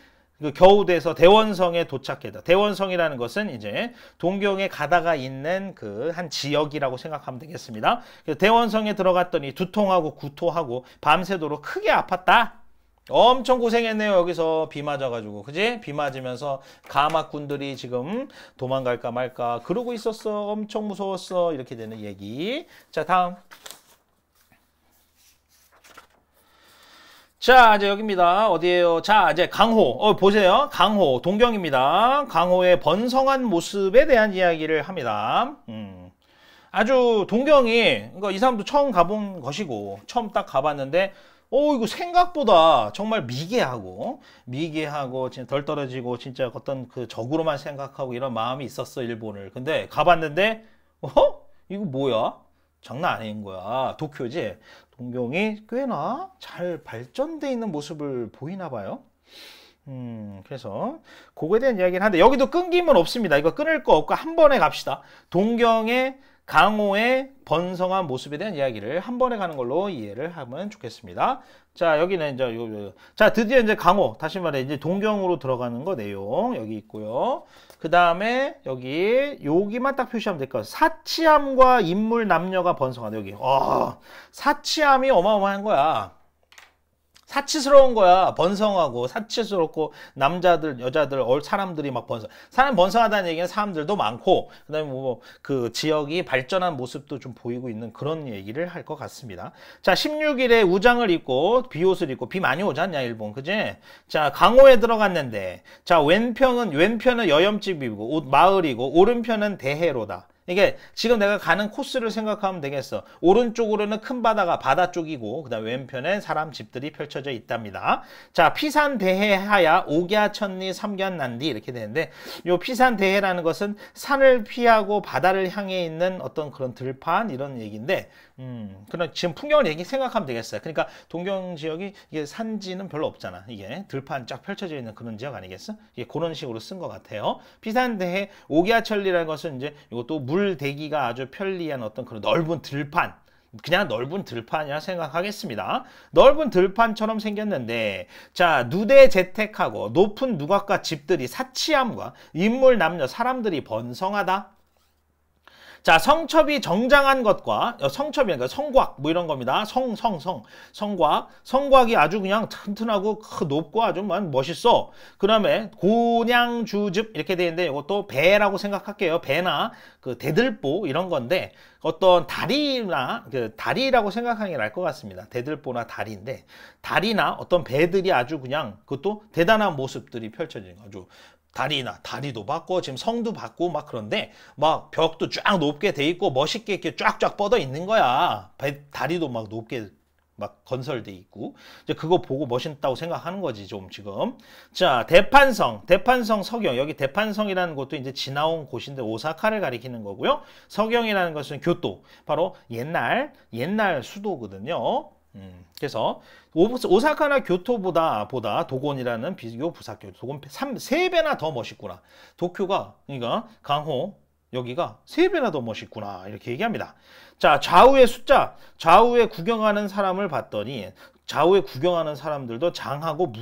겨우 돼서 대원성에 도착했다. 대원성이라는 것은 이제 동경에 가다가 있는 그 한 지역이라고 생각하면 되겠습니다. 대원성에 들어갔더니 두통하고 구토하고 밤새도록 크게 아팠다. 엄청 고생했네요. 여기서 비 맞아가지고. 그지? 비 맞으면서 가마꾼들이 지금 도망갈까 말까 그러고 있었어. 엄청 무서웠어. 이렇게 되는 얘기. 자, 다음. 자, 이제 여기입니다. 어디에요? 자, 이제 강호. 보세요. 강호. 동경입니다. 강호의 번성한 모습에 대한 이야기를 합니다. 아주 동경이, 그러니까 이 사람도 처음 가본 것이고, 처음 딱 가봤는데, 이거 생각보다 정말 미개하고 진짜 덜 떨어지고 진짜 어떤 그 적으로만 생각하고 이런 마음이 있었어, 일본을. 근데 가봤는데, 이거 뭐야? 장난 아닌 거야. 도쿄지? 동경이 꽤나 잘 발전돼 있는 모습을 보이나 봐요. 그래서 그거에 대한 이야기를 하는데 여기도 끊김은 없습니다. 이거 끊을 거 없고 한 번에 갑시다. 동경의 강호의 번성한 모습에 대한 이야기를 한 번에 가는 걸로 이해를 하면 좋겠습니다. 자, 여기는 이제 자, 드디어 이제 강호, 다시 말해 이제 동경으로 들어가는 거 내용 여기 있고요. 그 다음에 여기만 딱 표시하면 될 것 같아요. 사치함과 인물 남녀가 번성하다. 여기. 사치함이 어마어마한 거야. 사치스러운 거야. 번성하고 사치스럽고 남자들, 여자들, 사람들이 막 사람 번성하다는 얘기는 사람들도 많고 그다음에 그 지역이 발전한 모습도 좀 보이고 있는 그런 얘기를 할 것 같습니다. 자, 16일에 우장을 입고 비옷을 입고 비 많이 오지 않냐 일본, 그지? 자, 강호에 들어갔는데 자, 왼편은 여염집이고 옷 마을이고 오른편은 대해로다. 이게 지금 내가 가는 코스를 생각하면 되겠어. 오른쪽으로는 큰 바다 쪽이고 그 다음 왼편엔 사람 집들이 펼쳐져 있답니다. 자, 피산대해하야 옥야천리 삼견난디 이렇게 되는데 요 피산대해라는 것은 산을 피하고 바다를 향해 있는 어떤 그런 들판 이런 얘기인데 그런 지금 풍경을 생각하면 되겠어요. 그러니까 동경 지역이 이게 산지는 별로 없잖아. 이게 들판 쫙 펼쳐져 있는 그런 지역 아니겠어? 이게 그런 식으로 쓴 것 같아요. 피산대해 옥야천리라는 것은 이제 이것도 물 대기가 아주 편리한 어떤 그런 넓은 들판. 그냥 넓은 들판이라 생각하겠습니다. 넓은 들판처럼 생겼는데 자, 누대 재택하고 높은 누각과 집들이 사치함과 인물 남녀 사람들이 번성하다. 자, 성첩이 정장한 것과 성첩이니까 성곽 뭐 이런 겁니다. 성곽이 아주 그냥 튼튼하고 높고 아주 멋있어. 그 다음에 곤양주즙 이렇게 되는데 이것도 배라고 생각할게요. 배나 그 대들보 이런 건데 어떤 다리라고 생각하는 게 나을 것 같습니다. 대들보나 다리인데 다리나 어떤 배들이 아주 그냥 그것도 대단한 모습들이 펼쳐지는 거죠. 다리도 받고 지금 성도 받고 막 그런데 막 벽도 쫙 높게 돼 있고 멋있게 이렇게 쫙쫙 뻗어 있는 거야. 다리도 막 높게 막 건설돼 있고 이제 그거 보고 멋있다고 생각하는 거지 좀 지금. 자, 대판성 서경, 여기 대판성이라는 곳도 이제 지나온 곳인데 오사카를 가리키는 거고요. 서경이라는 것은 교토, 바로 옛날 수도거든요. 그래서 오사카나 교토보다 도곤이라는 비교 부사교, 도곤 3배나 더 멋있구나. 도쿄가, 그러니까 강호 여기가 3배나 더 멋있구나 이렇게 얘기합니다. 자, 좌우의 숫자, 좌우에 구경하는 사람을 봤더니 좌우에 구경하는 사람들도 장하고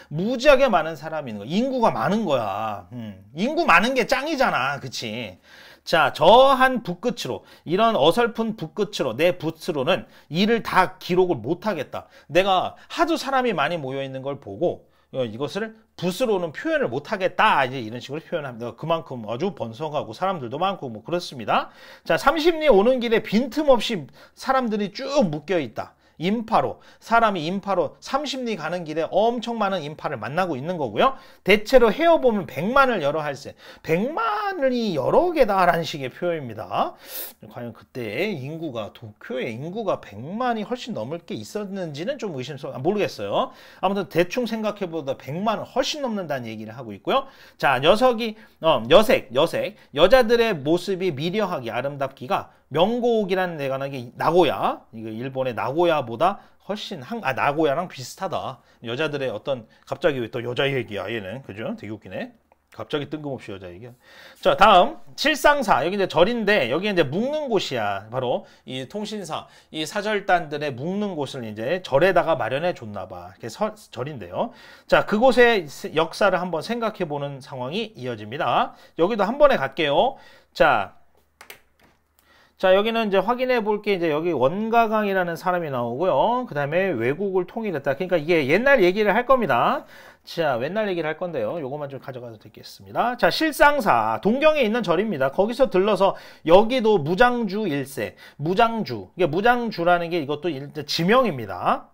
무지하게 많은 사람이 있는 거야. 인구가 많은 거야. 인구 많은 게 짱이잖아, 그치? 자, 저한 붓끝으로, 이런 어설픈 붓끝으로, 내 붓으로는 일을 다 기록을 못하겠다. 내가 하도 사람이 많이 모여있는 걸 보고 이것을 붓으로는 표현을 못하겠다. 이제 이런 식으로 표현합니다. 그만큼 아주 번성하고 사람들도 많고 뭐 그렇습니다. 자, 30리 오는 길에 빈틈없이 사람들이 쭉 묶여있다. 인파로, 사람이 인파로 30리 가는 길에 엄청 많은 인파를 만나고 있는 거고요. 대체로 헤어보면 100만을 여러 할세, 100만이 여러 개다라는 식의 표현입니다. 과연 그때 인구가, 도쿄의 인구가 100만이 훨씬 넘을 게 있었는지는 좀 모르겠어요. 아무튼 대충 생각해보다 100만은 훨씬 넘는다는 얘기를 하고 있고요. 자, 여색, 여자들의 모습이 미려하기, 아름답기가 명고옥이라는 데가 나고야, 이거 일본의 나고야보다 훨씬 나고야랑 비슷하다. 여자들의 어떤, 갑자기 왜 또 여자 얘기야 얘는, 그죠? 되게 웃기네. 갑자기 뜬금없이 여자 얘기야. 자, 다음 칠상사, 여기 이제 절인데 여기 이제 묵는 곳이야. 바로 이 통신사, 이 사절단들의 묵는 곳을 이제 절에다가 마련해 줬나 봐. 이게 절인데요. 자, 그곳의 역사를 한번 생각해 보는 상황이 이어집니다. 여기도 한 번에 갈게요. 자, 여기는 이제 확인해 볼 게 이제 여기 원가강이라는 사람이 나오고요. 그 다음에 외국을 통일했다. 그러니까 이게 옛날 얘기를 할 겁니다. 자, 옛날 얘기를 할 건데요. 요것만 좀 가져가도 되겠습니다. 자, 실상사. 동경에 있는 절입니다. 거기서 들러서 여기도 무장주 1세. 무장주. 이게 무장주라는 게 이것도 지명입니다.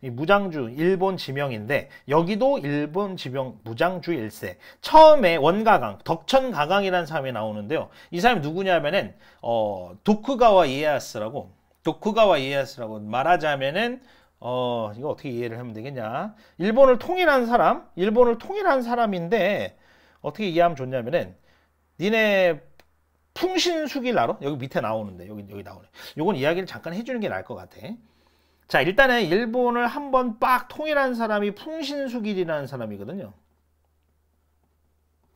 이 무장주, 일본 지명인데 여기도 일본 지명 무장주 1세. 처음에 원가강, 덕천가강이라는 사람이 나오는데요. 이 사람이 누구냐면은 도쿠가와 이에야스라고 말하자면은 이거 어떻게 이해를 하면 되겠냐. 일본을 통일한 사람인데 어떻게 이해하면 좋냐면은 니네 풍신수길 알아? 여기 밑에 나오는데 여기 나오네. 요건 이야기를 잠깐 해주는 게 나을 것 같아. 자, 일단은 일본을 한번 빡 통일한 사람이 풍신수길이라는 사람이거든요.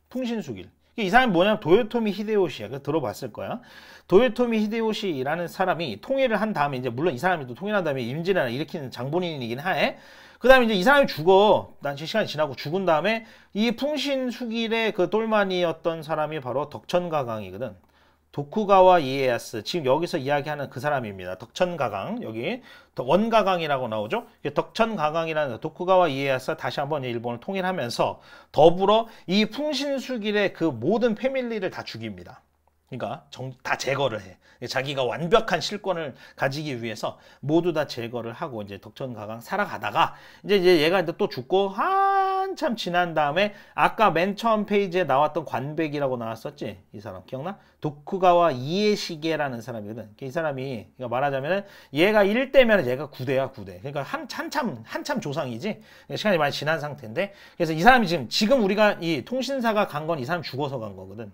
풍신수길. 이 사람이 뭐냐면 도요토미 히데요시야. 들어봤을 거야. 도요토미 히데요시라는 사람이 통일을 한 다음에, 이제 물론 이 사람이 또 통일한 다음에 임진왜란을 일으키는 장본인이긴 해. 그 다음에 이제 이 사람이 죽어. 난 시간이 지나고 죽은 다음에 이 풍신수길의 그 똘마니였던 사람이 바로 덕천가강이거든. 도쿠가와 이에야스, 지금 여기서 이야기하는 그 사람입니다. 덕천가강, 여기 원가강이라고 나오죠. 덕천가강이라는 도쿠가와 이에야스가 다시 한번 일본을 통일하면서 더불어 이 풍신수길의 그 모든 패밀리를 다 죽입니다. 그러니까 다 제거를 해. 자기가 완벽한 실권을 가지기 위해서 모두 다 제거를 하고 이제 덕천가강 살아가다가 이제 얘가 또 죽고 한참 지난 다음에 아까 맨 처음 페이지에 나왔던 관백이라고 나왔었지? 이 사람 기억나? 도쿠가와 이에시게라는 사람이거든. 이 사람이 말하자면은 얘가 1대면 얘가 9대야 9대. 그러니까 한참 조상이지. 시간이 많이 지난 상태인데, 그래서 이 사람이 지금 우리가 이 통신사가 간 건 이 사람 죽어서 간 거거든.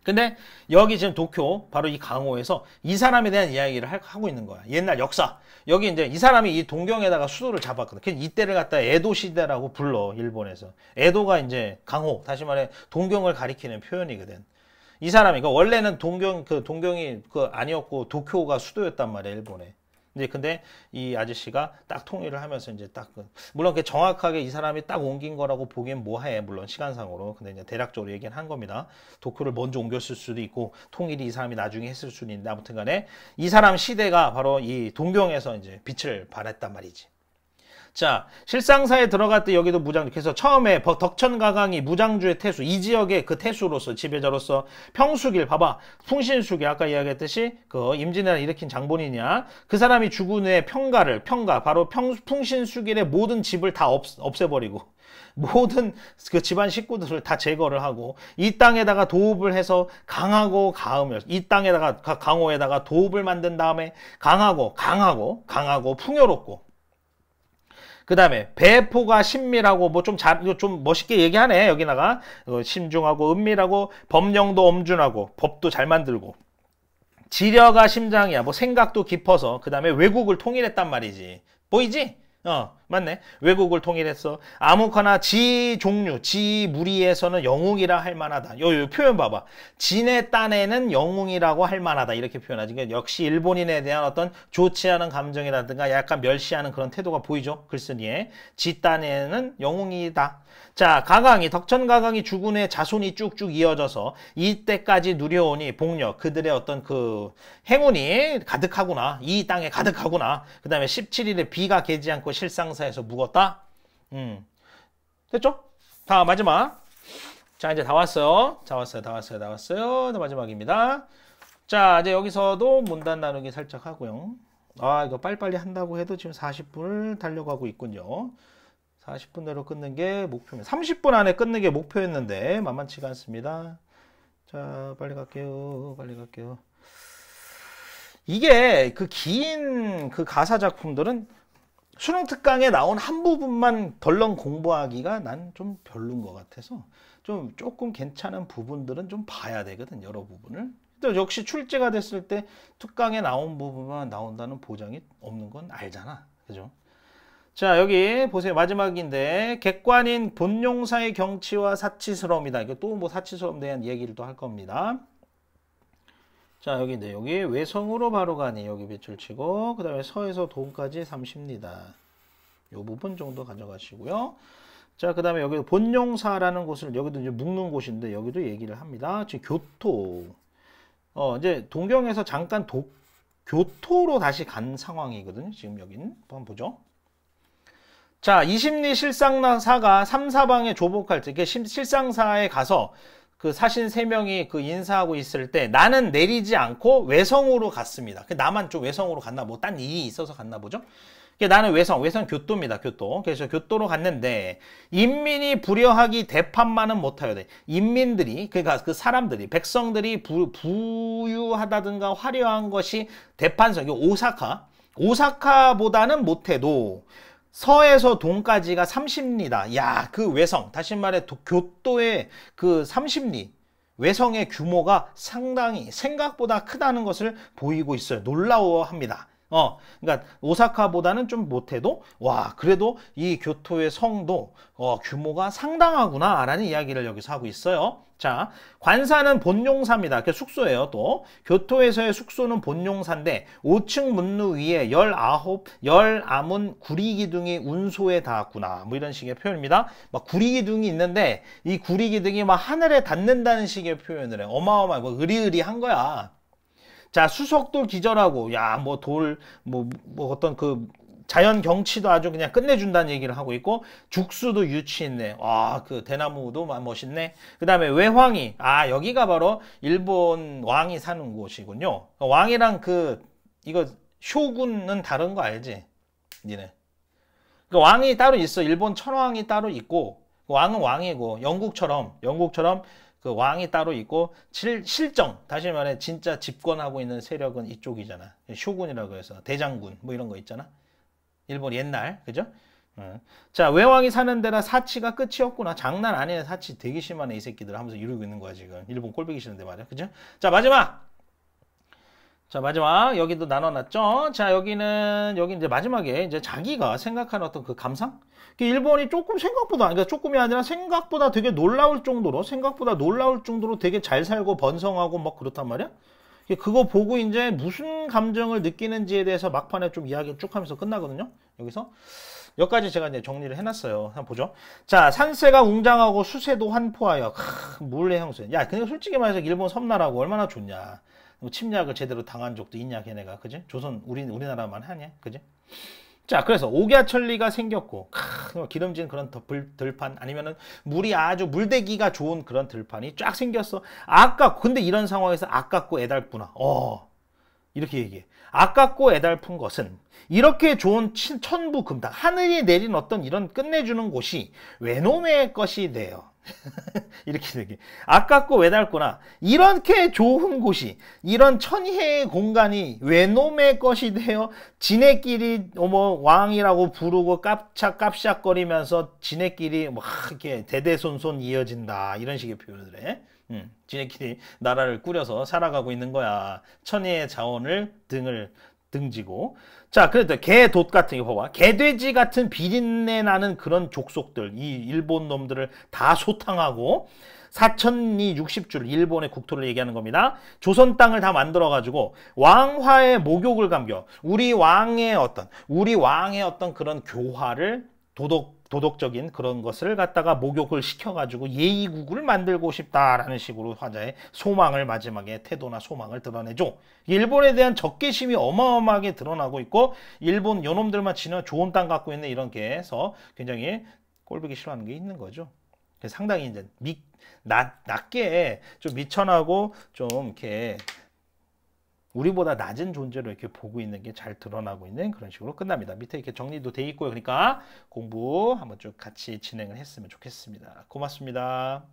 근데 여기 지금 도쿄 바로 이 강호에서 이 사람에 대한 이야기를 하고 있는 거야. 옛날 역사. 여기 이제 이 사람이 이 동경에다가 수도를 잡았거든. 그래서 이때를 갖다 에도 시대라고 불러, 일본에서. 에도가 이제 강호, 다시 말해 동경을 가리키는 표현이거든. 이 사람이, 그러니까 원래는 동경이 아니었고 도쿄가 수도였단 말이야, 일본에. 근데 이 아저씨가 딱 통일을 하면서 이제 물론 정확하게 이 사람이 딱 옮긴 거라고 보기엔 뭐해, 물론 시간상으로. 근데 이제 대략적으로 얘기는 한 겁니다. 도쿄를 먼저 옮겼을 수도 있고 통일이 이 사람이 나중에 했을 수도 있는데, 아무튼 간에 이 사람 시대가 바로 이 동경에서 이제 빛을 발했단 말이지. 자, 실상사에 들어갈 때 여기도 무장주. 그래서 처음에 덕천가강이 무장주의 태수, 이 지역의 그 태수로서, 지배자로서 평수길, 봐봐. 풍신수길, 아까 이야기했듯이 그 임진왜란을 일으킨 장본인이야. 그 사람이 죽은 후에 평가, 바로 풍신수길의 모든 집을 다 없애버리고, 모든 그 집안 식구들을 다 제거를 하고 이 땅에다가 도읍을 해서 강하고 가으며 이 땅에다가 강호에다가 도읍을 만든 다음에 강하고 풍요롭고 그 다음에 배포가 신밀하고 뭐 좀 멋있게 얘기하네. 여기다가 신중하고 은밀하고 법령도 엄준하고 법도 잘 만들고 지려가 심장이야. 뭐 생각도 깊어서 그 다음에 외국을 통일했단 말이지. 보이지? 맞네. 외국을 통일했어. 아무거나 지 종류, 지 무리에서는 영웅이라 할 만하다. 요 표현 봐봐. 진의 딴에는 영웅이라고 할 만하다. 이렇게 표현하지. 그러니까 역시 일본인에 대한 어떤 좋지 않은 감정이라든가 약간 멸시하는 그런 태도가 보이죠. 글쓴이에. 지 딴에는 영웅이다. 자, 가강이 덕천가강이 죽은 후에 자손이 쭉쭉 이어져서 이때까지 누려오니 복력 그들의 어떤 그 행운이 가득하구나. 이 땅에 가득하구나. 그 다음에 17일에 비가 개지 않고 실상사에서 묵었다. 됐죠? 다 마지막. 자, 이제 다 왔어요. 다 왔어요. 마지막입니다. 자, 이제 여기서도 문단 나누기 살짝 하고요. 아, 이거 빨리빨리 한다고 해도 지금 40분을 달려가고 있군요. 40분 내로 끊는 게 목표입니다. 30분 안에 끊는 게 목표였는데 만만치가 않습니다. 자, 빨리 갈게요. 이게 그 긴 그 가사 작품들은 수능 특강에 나온 한 부분만 덜렁 공부하기가 난 좀 별론 것 같아서 좀 조금 괜찮은 부분들은 좀 봐야 되거든. 여러 부분을. 또 역시 출제가 됐을 때 특강에 나온 부분만 나온다는 보장이 없는 건 알잖아. 그죠? 자, 여기 보세요. 마지막인데 객관인 본용사의 경치와 사치스러움이다. 이게 또 뭐 사치스러움에 대한 얘기를 또 할 겁니다. 자, 여기인데 여기 외성으로 바로 가니 여기 밑줄 치고 그 다음에 서에서 동까지 30입니다. 요 부분 정도 가져가시고요. 자, 그 다음에 여기 본용사라는 곳을 여기도 이제 묶는 곳인데 여기도 얘기를 합니다. 지금 교토. 이제 동경에서 잠깐 교토로 다시 간 상황이거든요. 지금 여기는 한번 보죠. 자, 이심리 실상사가 3, 4방에 조복할 때, 실상사에 가서 그 사신 3명이 그 인사하고 있을 때 나는 내리지 않고 외성으로 갔습니다. 나만 좀 외성으로 갔나, 뭐 딴 일이 있어서 갔나 보죠? 나는 외성 교토입니다. 교토. 그래서 교토로 갔는데 인민이 불효하기 대판만은 못하여 돼. 인민들이, 그러니까 그 사람들이, 백성들이 부유하다든가 화려한 것이 대판성, 오사카보다는 못해도 서에서 동까지가 30리다. 야, 그 외성, 다시 말해 교토의 그 30리, 외성의 규모가 상당히 생각보다 크다는 것을 보이고 있어요. 놀라워합니다. 그러니까 오사카보다는 좀 못해도 와, 그래도 이 교토의 성도 규모가 상당하구나 라는 이야기를 여기서 하고 있어요. 자, 관사는 본용사입니다. 그 숙소예요. 또 교토에서의 숙소는 본용사인데 5층 문루 위에 19아문 구리기둥이 운소에 닿았구나. 뭐 이런 식의 표현입니다. 막 구리기둥이 있는데 이 구리기둥이 막 하늘에 닿는다는 식의 표현을 해. 어마어마하고 뭐 으리으리한 거야. 자, 수석돌 기절하고, 야, 뭐 어떤 그 자연 경치도 아주 그냥 끝내준다는 얘기를 하고 있고, 죽수도 유치 있네. 아, 그 대나무도 멋있네. 그 다음에 외황이, 여기가 바로 일본 왕이 사는 곳이군요. 왕이랑 이거 쇼군은 다른 거 알지? 니네. 그 왕이 따로 있어. 일본 천황이 따로 있고, 왕은 왕이고, 영국처럼, 그 왕이 따로 있고 실정, 다시 말해 진짜 집권하고 있는 세력은 이쪽이잖아. 쇼군이라고 해서 대장군 뭐 이런 거 있잖아. 일본 옛날, 그죠? 자, 외왕이 사는 데라 사치가 끝이 없구나. 장난 아니네. 사치 되게 심하네 이 새끼들 하면서 이러고 있는 거야 지금. 일본 꼴보기 싫은데 말이야. 그죠? 자, 마지막 여기도 나눠놨죠. 자, 여기 이제 마지막에 이제 자기가 생각하는 어떤 그 감상? 일본이 조금 생각보다, 그러니까 조금이 아니라 생각보다 되게 놀라울 정도로 되게 잘 살고 번성하고 막 그렇단 말이야. 그거 보고 이제 무슨 감정을 느끼는지에 대해서 막판에 좀 이야기를 쭉 하면서 끝나거든요. 여기까지 제가 이제 정리를 해놨어요. 한번 보죠. 자, 산세가 웅장하고 수세도 환포하여. 몰래 형수. 야, 근데 솔직히 말해서 일본 섬나라고 얼마나 좋냐. 침략을 제대로 당한 적도 있냐, 걔네가. 그지? 조선, 우리나라만 하냐? 그지? 자, 그래서 옥야천리가 생겼고, 기름진 그런 들판, 아니면은 물이 아주 물대기가 좋은 그런 들판이 쫙 생겼어. 근데 이런 상황에서 아깝고 애달구나. 이렇게 얘기해. 아깝고 애달픈 것은 이렇게 좋은 천부금당 하늘이 내린 어떤 이런 끝내주는 곳이 외놈의 것이 돼요. 이렇게 되게 아깝고 외달구나. 이렇게 좋은 곳이 이런 천혜의 공간이 외놈의 것이 되어 지네끼리 왕이라고 부르고 깝짝깝짝거리면서 지네끼리 막 이렇게 대대손손 이어진다. 이런 식의 표현을 해. 지네끼리 나라를 꾸려서 살아가고 있는 거야. 천혜의 자원을 등지고. 자, 그래도 개돛 같은 거 봐봐. 개돼지 같은 비린내 나는 그런 족속들, 이 일본 놈들을 다 소탕하고 4천리 60줄 일본의 국토를 얘기하는 겁니다. 조선 땅을 다 만들어 가지고 왕화의 목욕을 감겨 우리 왕의 어떤 그런 교화를 도덕적인 그런 것을 갖다가 목욕을 시켜가지고 예의국을 만들고 싶다라는 식으로 화자의 소망을 마지막에 태도나 소망을 드러내죠. 일본에 대한 적개심이 어마어마하게 드러나고 있고 일본 요놈들만 지나 좋은 땅 갖고 있는 이런 게 해서 굉장히 꼴보기 싫어하는 게 있는 거죠. 상당히 이제 낮게 좀 미천하고 좀 이렇게 우리보다 낮은 존재로 이렇게 보고 있는 게 잘 드러나고 있는 그런 식으로 끝납니다. 밑에 이렇게 정리도 돼 있고요. 그러니까 공부 한번 쭉 같이 진행을 했으면 좋겠습니다. 고맙습니다.